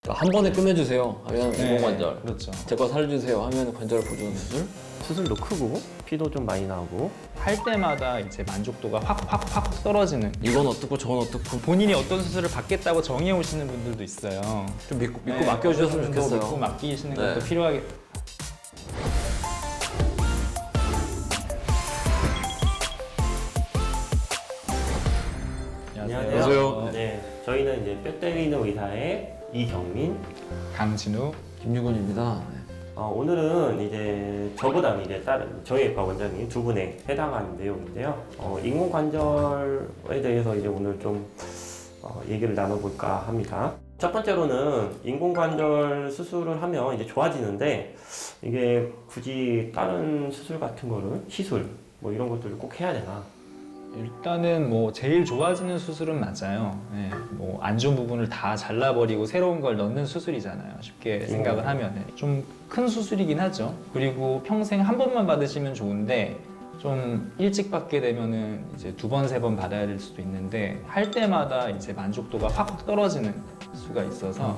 한 번에 끝내주세요 하면 네, 인공관절, 그렇죠. 제 거 살려주세요 하면 관절 보존 수술. 수술도 크고 피도 좀 많이 나오고. 할 때마다 이제 만족도가 확 떨어지는. 이건 어떻고 저건 어떻고 본인이 어떤 수술을 받겠다고 정해 오시는 분들도 있어요. 좀 믿고 네, 맡겨주셨으면 어느 정도 좋겠어요. 믿고 맡기시는 네. 것도 필요하게. 안녕하세요. 네, 저희는 이제 뼈 때리는 의사의 이경민. 강진우. 김유곤입니다. 네. 오늘은 이제 저보다는 이제 다른 저희 과 원장님 두 분에 해당하는 내용인데요. 인공관절에 대해서 이제 오늘 좀 얘기를 나눠볼까 합니다. 첫 번째로는 인공관절 수술을 하면 이제 좋아지는데 이게 굳이 다른 수술 같은 거를 시술 뭐 이런 것들을 꼭 해야 되나? 일단은 뭐 제일 좋아지는 수술은 맞아요. 네, 뭐 안 좋은 부분을 다 잘라버리고 새로운 걸 넣는 수술이잖아요. 쉽게 생각을 하면 좀 큰 수술이긴 하죠. 그리고 평생 한 번만 받으시면 좋은데 좀 일찍 받게 되면은 이제 두 번, 세 번 받아야 될 수도 있는데 할 때마다 이제 만족도가 확 떨어지는 수가 있어서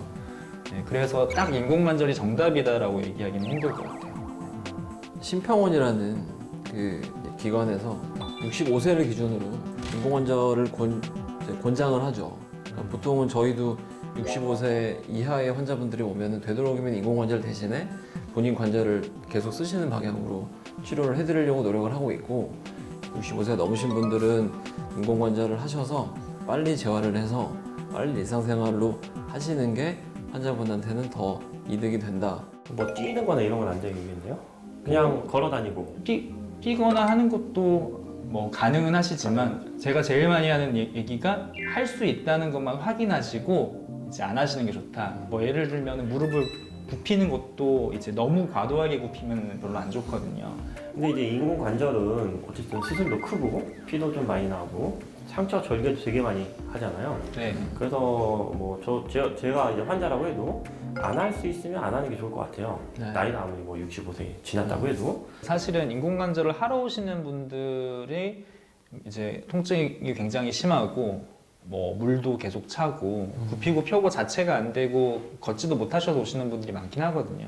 네, 그래서 딱 인공관절이 정답이다라고 얘기하기는 힘들 것 같아요. 심평원이라는 그 기관에서 65세를 기준으로 인공관절을 권장을 하죠. 그러니까 보통은 저희도 65세 이하의 환자분들이 오면 되도록이면 인공관절 대신에 본인 관절을 계속 쓰시는 방향으로 치료를 해드리려고 노력을 하고 있고, 65세가 넘으신 분들은 인공관절을 하셔서 빨리 재활을 해서 빨리 일상생활로 하시는 게 환자분한테는 더 이득이 된다. 뭐 뛰는 거나 이런 건 안 되겠는데요? 그냥 걸어 다니고. 뛰거나 하는 것도 뭐 가능은 하시지만 제가 제일 많이 하는 얘기가 할 수 있다는 것만 확인하시고 이제 안 하시는 게 좋다. 뭐 예를 들면 무릎을 굽히는 것도 이제 너무 과도하게 굽히면 별로 안 좋거든요. 근데 이제 인공관절은 어쨌든 수술도 크고 피도 좀 많이 나오고 상처 절개도 되게 많이 하잖아요. 네. 그래서 뭐 제가 이제 환자라고 해도 안 할 수 있으면 안 하는 게 좋을 것 같아요. 네. 나이가 아무리 뭐 65세 지났다고 해도. 사실은 인공관절을 하러 오시는 분들이 이제 통증이 굉장히 심하고 뭐 물도 계속 차고 굽히고 펴고 자체가 안 되고 걷지도 못하셔서 오시는 분들이 많긴 하거든요.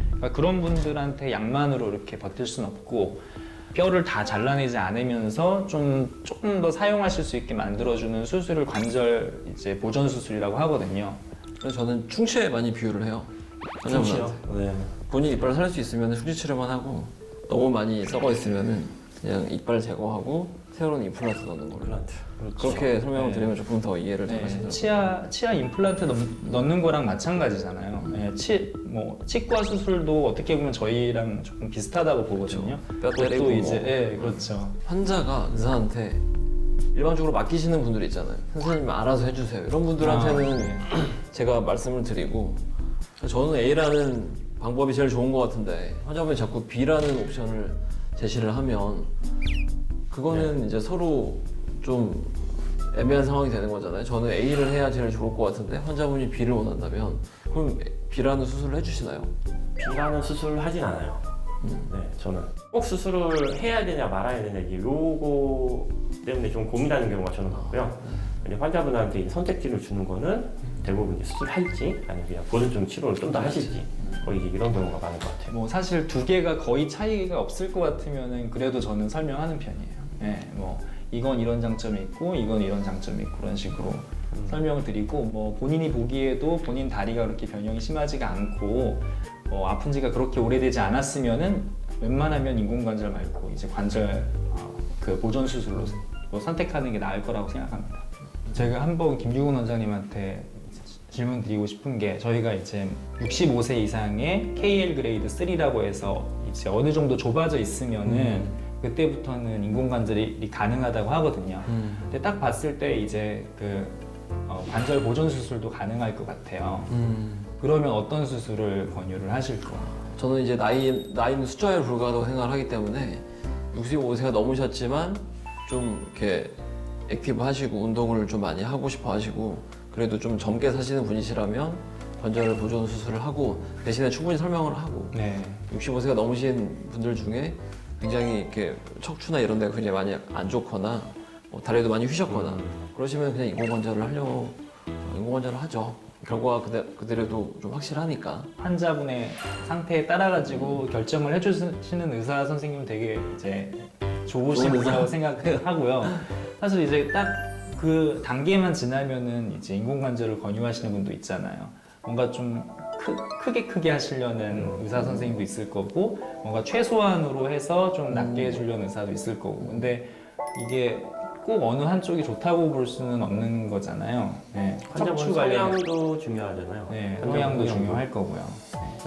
그러니까 그런 분들한테 약만으로 이렇게 버틸 수는 없고 뼈를 다 잘라내지 않으면서 조금 더 사용하실 수 있게 만들어주는 수술을 관절 이제 보존 수술이라고 하거든요. 그래서 저는 충치에 많이 비유를 해요. 환자분한테. 네. 본인 이빨을 살릴 수 있으면 충치 치료만 하고, 너무 많이 썩어 있으면은 그냥 이빨 제거하고 새로운 임플란트 넣는 걸로. 임플란트. 그렇게 설명을 네. 드리면 조금 더 이해를 잘 네, 하시더라고요. 치아 임플란트 넣는 거랑 마찬가지잖아요. 네, 치과 수술도 어떻게 보면 저희랑 조금 비슷하다고 보거든요. 뼈 때리고 그것도 이제 뭐. 네, 그렇죠. 환자가 의사한테 일반적으로 맡기시는 분들이 있잖아요. 선생님 알아서 해주세요. 이런 분들한테는 네. 제가 말씀을 드리고, 저는 A라는 방법이 제일 좋은 것 같은데 환자분이 자꾸 B라는 옵션을 제시를 하면 그거는 이제 서로 좀 애매한 상황이 되는 거잖아요. 저는 A를 해야 제일 좋을 것 같은데 환자분이 B를 원한다면 그럼 B라는 수술을 해주시나요? B라는 수술을 하진 않아요. 네, 저는 꼭 수술을 해야 되냐 말아야 되냐 이게 요거 때문에 좀 고민하는 경우가 저는 많고요. 근데 환자분한테 이제 선택지를 주는 거는 대부분 이제 수술할지 아니면 그냥 보존적 치료를 좀 더 하실지 거의 이제 이런 경우가 많은 것 같아요. 뭐 사실 두 개가 거의 차이가 없을 것 같으면은 그래도 저는 설명하는 편이에요. 네, 뭐 이건 이런 장점이 있고 이건 이런 장점이 있고 그런 식으로 설명을 드리고, 뭐 본인이 보기에도 본인 다리가 그렇게 변형이 심하지가 않고 뭐 아픈 지가 그렇게 오래되지 않았으면은 웬만하면 인공관절 말고 이제 관절 그 보존 수술로 선택하는 게 나을 거라고 생각합니다. 제가 한번 김유곤 원장님한테 질문 드리고 싶은 게, 저희가 이제 65세 이상의 KL 그레이드 3라고 해서 이제 어느 정도 좁아져 있으면은 그때부터는 인공관절이 가능하다고 하거든요. 근데 딱 봤을 때 이제 그 관절 보존 수술도 가능할 것 같아요. 그러면 어떤 수술을 권유를 하실 거예요? 저는 이제 나이는 숫자에 불과하다고 생각을 하기 때문에 65세가 넘으셨지만 좀 이렇게 액티브 하시고 운동을 좀 많이 하고 싶어 하시고 그래도 좀 젊게 사시는 분이시라면 관절 보존 수술을 하고 대신에 충분히 설명을 하고, 네. 65세가 넘으신 분들 중에 굉장히 이렇게 척추나 이런 데가 굉장히 많이 안 좋거나 다리도 많이 휘셨거나 그러시면 그냥 인공관절을 하죠. 결과가 그대로도 좀 확실하니까. 환자분의 상태에 따라 가지고 결정을 해주시는 의사 선생님은 되게 이제 좋으신 좋은 분이라고 생각하고요. 사실 이제 딱 그 단계만 지나면은 이제 인공관절을 권유하시는 분도 있잖아요. 뭔가 좀 크게 하시려는 의사 선생님도 있을 거고, 뭔가 최소한으로 해서 좀 낮게 해주려는 의사도 있을 거고. 근데 이게 꼭 어느 한쪽이 좋다고 볼 수는 없는 거잖아요. 네. 환자분 척추 관련, 성향도 중요하잖아요. 네, 환자분 성향도 성향도. 중요할 거고요.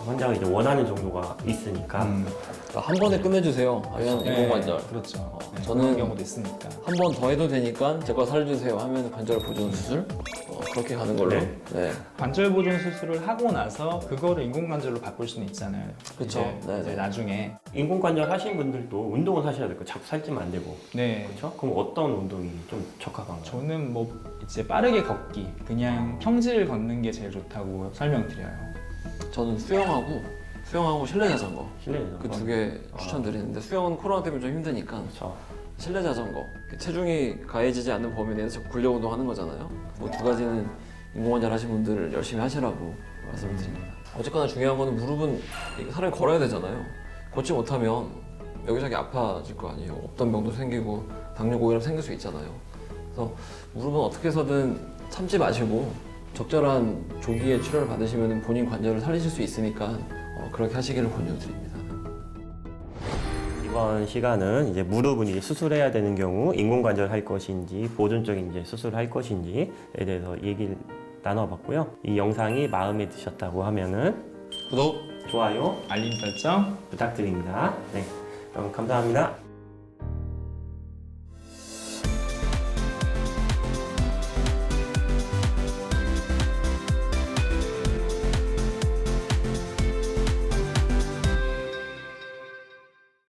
환자가 이제 원하는 정도가 있으니까 그러니까 한 번에 끝내주세요 하면 인공관절. 네, 그렇죠. 네, 저는 그런 경우도 있으니까. 한 번 더 해도 되니까 제 거 살려주세요 하면 관절 보존 수술 그렇게 가는 걸로. 네. 네. 관절 보존 수술을 하고 나서 그거를 인공관절로 바꿀 수는 있잖아요. 그쵸. 이제, 네, 이제 네. 나중에. 인공관절 하신 분들도 운동을 하셔야 될 거예요. 자꾸 살찌면 안 되고. 네. 그렇죠? 그럼 어떤 운동이 좀 적합한가요? 저는 뭐 이제 빠르게 걷기, 그냥 평지를 걷는 게 제일 좋다고 설명드려요. 저는 수영하고 실내 자전거 실내에서 그 두 개 추천드리는데 수영은 코로나 때문에 좀 힘드니까 그렇죠. 실내 자전거 체중이 가해지지 않는 범위 내에서 근력 운동하는 거잖아요. 뭐 두 가지는 인공관절 하신 분들 열심히 하시라고 말씀을 드립니다. 어쨌거나 중요한 거는 무릎은 사람이 걸어야 되잖아요. 걷지 못하면 여기저기 아파질 거 아니에요. 없던 병도 생기고 당뇨 고혈압 생길 수 있잖아요. 그래서 무릎은 어떻게 해서든 참지 마시고 적절한 조기에 치료를 받으시면 본인 관절을 살리실 수 있으니까 그렇게 하시기를 권유드립니다. 이번 시간은 이제 무릎은 이제 수술해야 되는 경우 인공관절 할 것인지 보존적인 이제 수술할 것인지에 대해서 얘기를 나눠봤고요. 이 영상이 마음에 드셨다고 하면은 구독! 좋아요 알림 설정. 부탁드립니다. 네, 그럼 감사합니다.